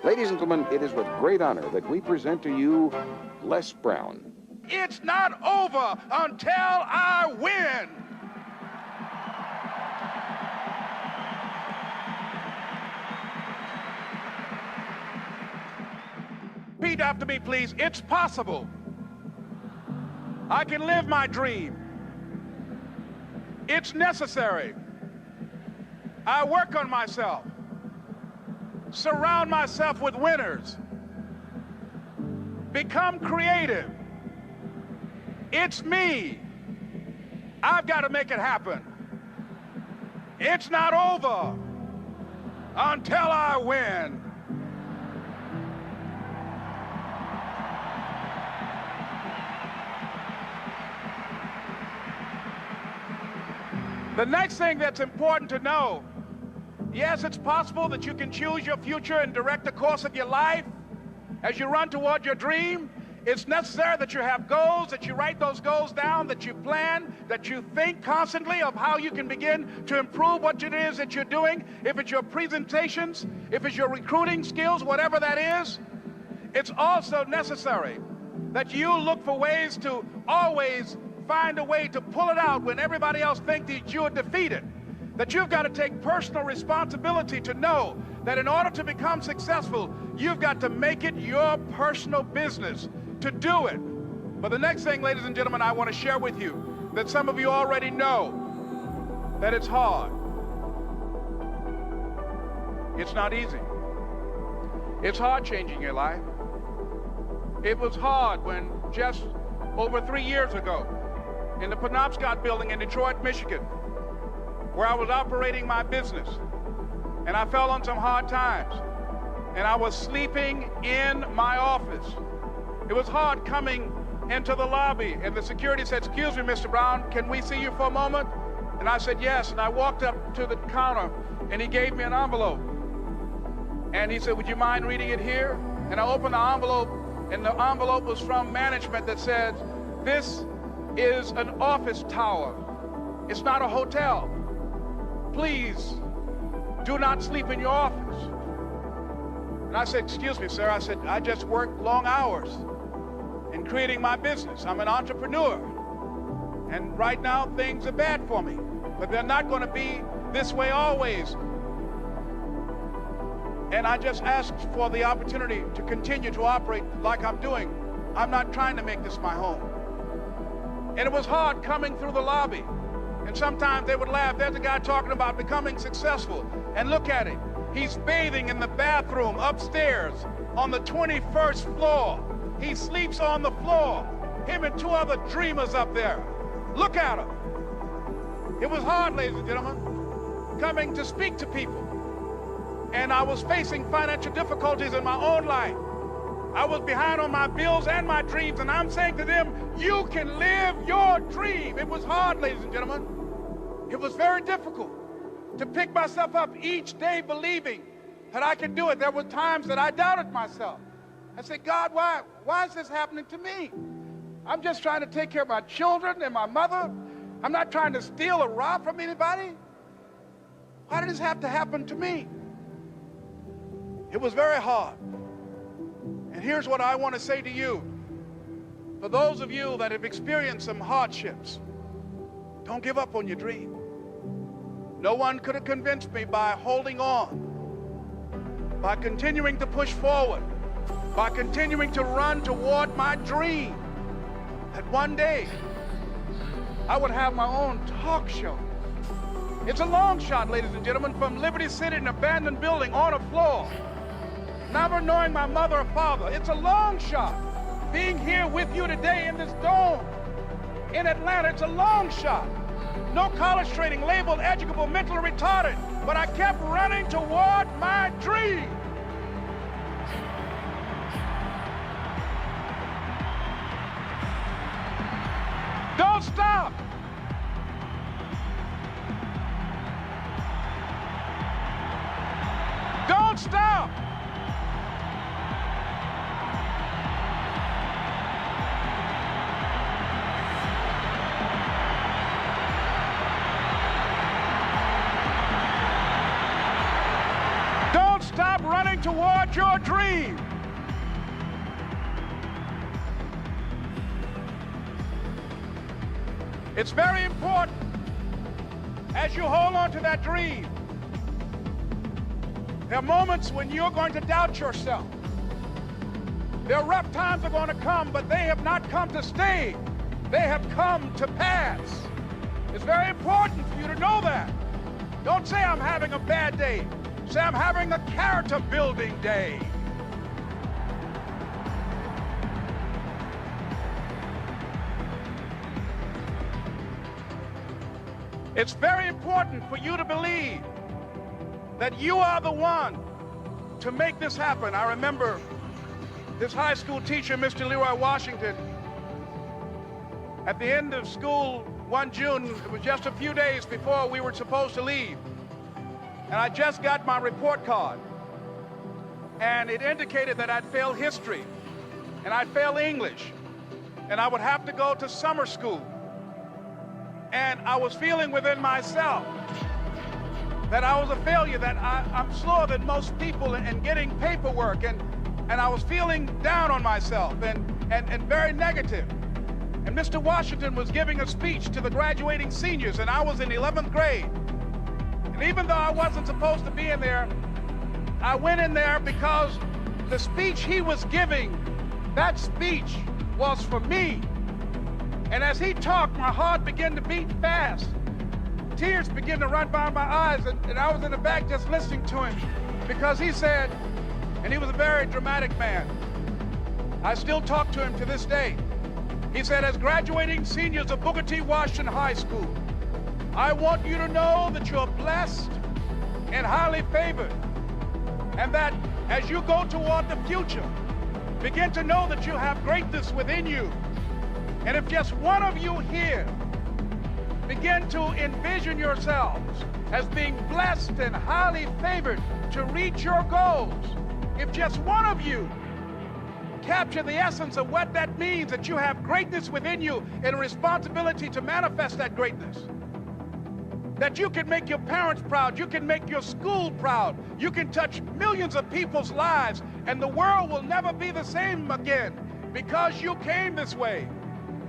Ladies and gentlemen, it is with great honor that we present to you Les Brown. It's not over until I win. Repeat after me, please. It's possible. I can live my dream. It's necessary. I work on myself. Surround myself with winners. Become creative. It's me. I've got to make it happen. It's not over until I win. The next thing that's important to know, yes, it's possible that you can choose your future and direct the course of your life as you run toward your dream. It's necessary that you have goals, that you write those goals down, that you plan, that you think constantly of how you can begin to improve what it is that you're doing. If it's your presentations, if it's your recruiting skills, whatever that is, it's also necessary that you look for ways to always find a way to pull it out when everybody else thinks that you're defeated. That you've got to take personal responsibility to know that in order to become successful, you've got to make it your personal business to do it. But the next thing, ladies and gentlemen, I want to share with you that some of you already know that it's hard. It's not easy. It's hard changing your life. It was hard when just over 3 years ago, in the Penobscot building in Detroit, Michigan, where I was operating my business, and I fell on some hard times, and I was sleeping in my office. It was hard coming into the lobby, and the security said, "Excuse me, Mr. Brown, can we see you for a moment?" And I said, "Yes," and I walked up to the counter, and he gave me an envelope, and he said, "Would you mind reading it here?" And I opened the envelope, and the envelope was from management that said, "This is an office tower. It's not a hotel. Please do not sleep in your office." And I said, "Excuse me, sir." I said, "I just work long hours in creating my business. I'm an entrepreneur. And right now things are bad for me, but they're not going to be this way always. And I just asked for the opportunity to continue to operate like I'm doing. I'm not trying to make this my home." And it was hard coming through the lobby. And sometimes they would laugh. There's a guy talking about becoming successful. And look at him. He's bathing in the bathroom upstairs on the 21st floor. He sleeps on the floor. Him and 2 other dreamers up there. Look at him. It was hard, ladies and gentlemen, coming to speak to people. And I was facing financial difficulties in my own life. I was behind on my bills and my dreams, and I'm saying to them, you can live your dream. It was hard, ladies and gentlemen. It was very difficult to pick myself up each day believing that I could do it. There were times that I doubted myself. I said, "God, why is this happening to me? I'm just trying to take care of my children and my mother. I'm not trying to steal or rob from anybody. Why did this have to happen to me?" It was very hard. And here's what I want to say to you. For those of you that have experienced some hardships, don't give up on your dream. No one could have convinced me by holding on, by continuing to push forward, by continuing to run toward my dream, that one day I would have my own talk show. It's a long shot, ladies and gentlemen, from Liberty City, an abandoned building on a floor, never knowing my mother or father. It's a long shot. Being here with you today in this dome in Atlanta, it's a long shot. No college training, labeled educable, mentally retarded, but I kept running toward my dream. Don't stop. Don't stop. Don't stop running toward your dream. It's very important as you hold on to that dream. There are moments when you're going to doubt yourself. There are rough times are going to come, but they have not come to stay. They have come to pass. It's very important for you to know that. Don't say I'm having a bad day. Say I'm having a character building day. It's very important for you to believe that you are the one to make this happen. I remember this high school teacher, Mr. Leroy Washington, at the end of school one June, it was just a few days before we were supposed to leave, and I just got my report card, and it indicated that I'd failed history, and I'd failed English, and I would have to go to summer school. And I was feeling within myself that I was a failure, that I'm slower than most people in getting paperwork, and I was feeling down on myself and very negative. And Mr. Washington was giving a speech to the graduating seniors, and I was in 11th grade. And even though I wasn't supposed to be in there, I went in there because the speech he was giving, that speech was for me. And as he talked, my heart began to beat fast. Tears began to run down my eyes, and I was in the back just listening to him because he said, and he was a very dramatic man. I still talk to him to this day. He said, as graduating seniors of Booker T. Washington High School, I want you to know that you're blessed and highly favored, and that as you go toward the future, begin to know that you have greatness within you. And if just one of you here begin to envision yourselves as being blessed and highly favored to reach your goals, if just one of you capture the essence of what that means, that you have greatness within you and a responsibility to manifest that greatness, that you can make your parents proud, you can make your school proud, you can touch millions of people's lives, and the world will never be the same again because you came this way.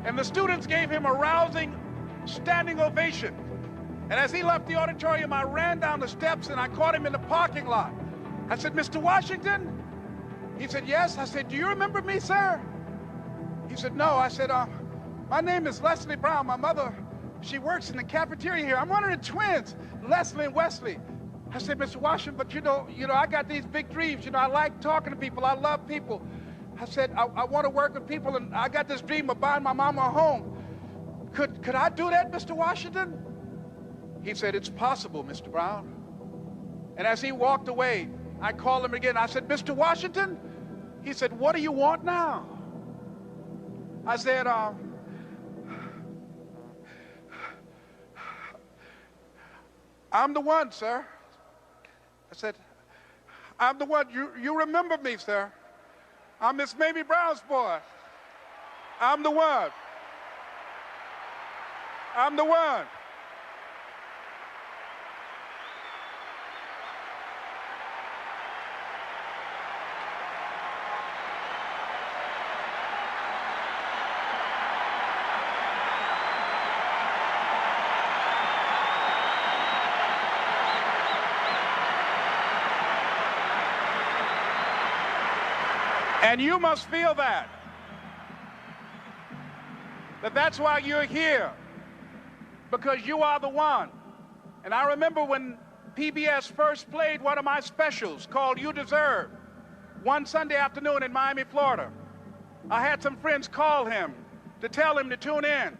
And the students gave him a rousing standing ovation. And as he left the auditorium, I ran down the steps and I caught him in the parking lot. I said, Mr. Washington? He said, yes. I said, do you remember me, sir? He said, no. I said, my name is Leslie Brown. My mother, she works in the cafeteria here. I'm one of the twins, Leslie and Wesley. I said, Mr. Washington, but you know, I got these big dreams. You know, I like talking to people. I love people. I said, I want to work with people, and I got this dream of buying my mama a home. Could I do that, Mr. Washington? He said, it's possible, Mr. Brown. And as he walked away, I called him again. I said, Mr. Washington? He said, what do you want now? I said, I'm the one, sir. I said, I'm the one. You remember me, sir. I'm Miss Mamie Brown's boy. I'm the one. I'm the one. And you must feel that's why you're here, because you are the one. And I remember when PBS first played one of my specials called You Deserve, one Sunday afternoon in Miami, Florida. I had some friends call him to tell him to tune in.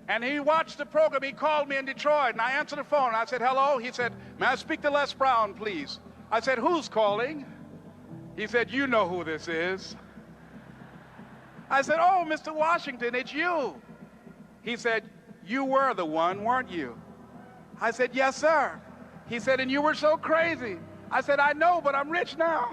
And he watched the program. He called me in Detroit, and I answered the phone. I said, hello. He said, may I speak to Les Brown, please? I said, who's calling? He said, you know who this is. I said, oh, Mr. Washington, it's you. He said, you were the one, weren't you? I said, yes, sir. He said, and you were so crazy. I said, I know, but I'm rich now.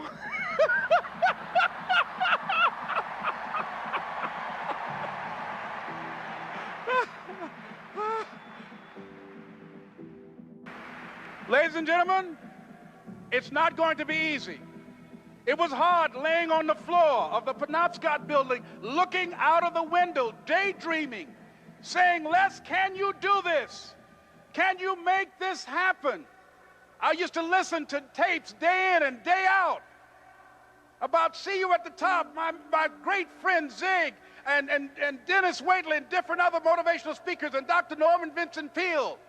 Ladies and gentlemen, It's not going to be easy. It was hard laying on the floor of the Penobscot building, looking out of the window, daydreaming, saying, Les, can you do this? Can you make this happen? I used to listen to tapes day in and day out about See You at the Top, my great friend Zig and Dennis Waitley and different other motivational speakers, and Dr. Norman Vincent Peale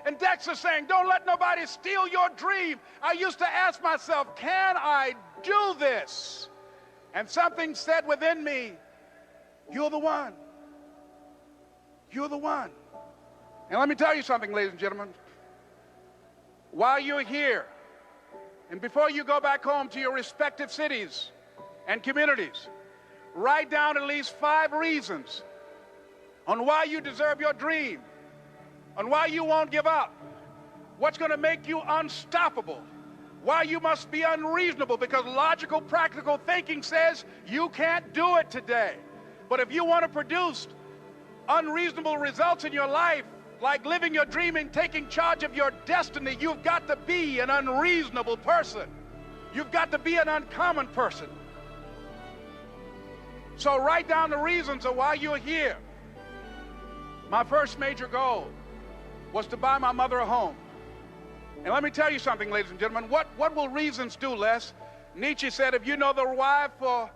and Dexter saying, don't let nobody steal your dream. I used to ask myself, can I do this? And something said within me, you're the one. You're the one. And let me tell you something, ladies and gentlemen. While you're here, and before you go back home to your respective cities and communities, write down at least 5 reasons on why you deserve your dream, on why you won't give up, what's going to make you unstoppable, why you must be unreasonable, because logical, practical thinking says you can't do it today. But if you want to produce unreasonable results in your life, like living your dream and taking charge of your destiny, you've got to be an unreasonable person. You've got to be an uncommon person. So write down the reasons of why you're here. My first major goal was to buy my mother a home. And let me tell you something, ladies and gentlemen. What will reasons do, Les? Nietzsche said, if you know the why for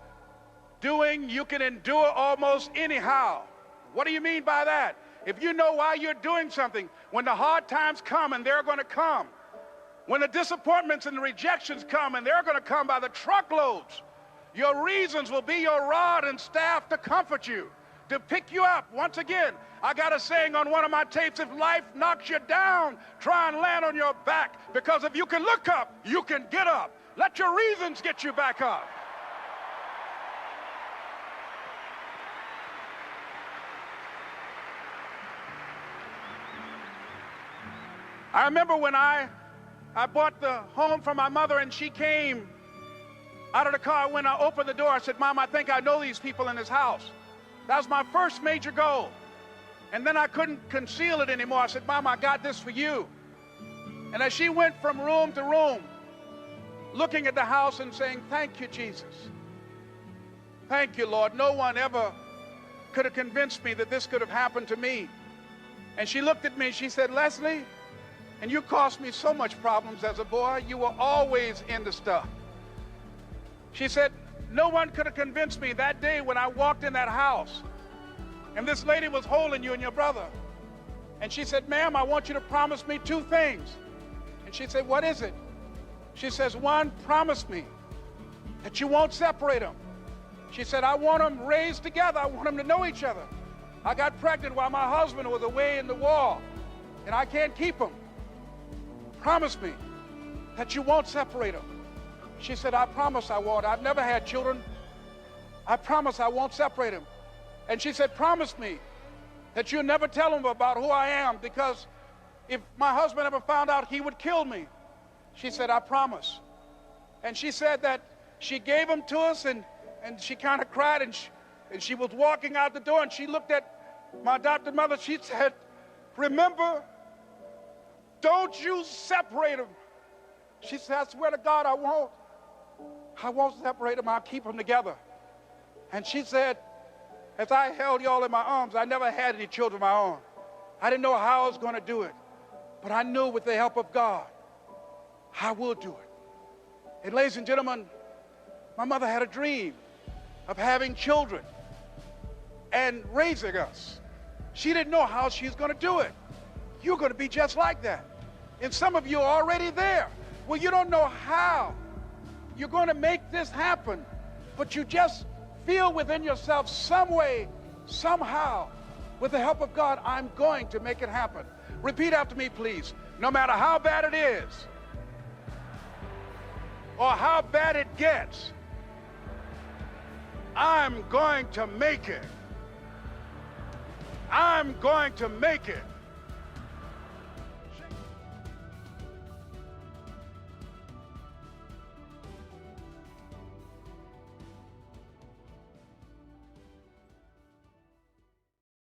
doing, you can endure almost anyhow. What do you mean by that? If you know why you're doing something, when the hard times come, and they're going to come, when the disappointments and the rejections come, and they're going to come by the truckloads, your reasons will be your rod and staff to comfort you, to pick you up. Once again, I got a saying on one of my tapes, if life knocks you down, try and land on your back, because if you can look up, you can get up. Let your reasons get you back up. I remember when I bought the home for my mother, and she came out of the car. When I opened the door, I said, Mom, I think I know these people in this house. That was my first major goal. And then I couldn't conceal it anymore. I said, Mom, I got this for you. And as she went from room to room, looking at the house and saying, thank you, Jesus. Thank you, Lord. No one ever could have convinced me that this could have happened to me. And she looked at me and she said, Leslie, and you caused me so much problems as a boy. You were always into stuff. She said, no one could have convinced me that day when I walked in that house and this lady was holding you and your brother. And she said, ma'am, I want you to promise me 2 things. And she said, what is it? She says, 1, promise me that you won't separate them. She said, I want them raised together. I want them to know each other. I got pregnant while my husband was away in the war, and I can't keep them. Promise me that you won't separate them. She said, I promise I won't. I've never had children. I promise I won't separate them. And she said, promise me that you'll never tell them about who I am, because if my husband ever found out, he would kill me. She said, I promise. And she said that she gave them to us, and she kind of cried, and she was walking out the door, and she looked at my adopted mother. She said, remember, don't you separate them. She said, I swear to God, I won't separate them. I'll keep them together. And she said, as I held y'all in my arms, I never had any children of my own. I didn't know how I was going to do it, but I knew with the help of God, I will do it. And ladies and gentlemen, my mother had a dream of having children and raising us. She didn't know how she was going to do it. You're going to be just like that. And some of you are already there. Well, you don't know how you're going to make this happen, but you just feel within yourself some way, somehow, with the help of God, I'm going to make it happen. Repeat after me, please. No matter how bad it is or how bad it gets, I'm going to make it. I'm going to make it.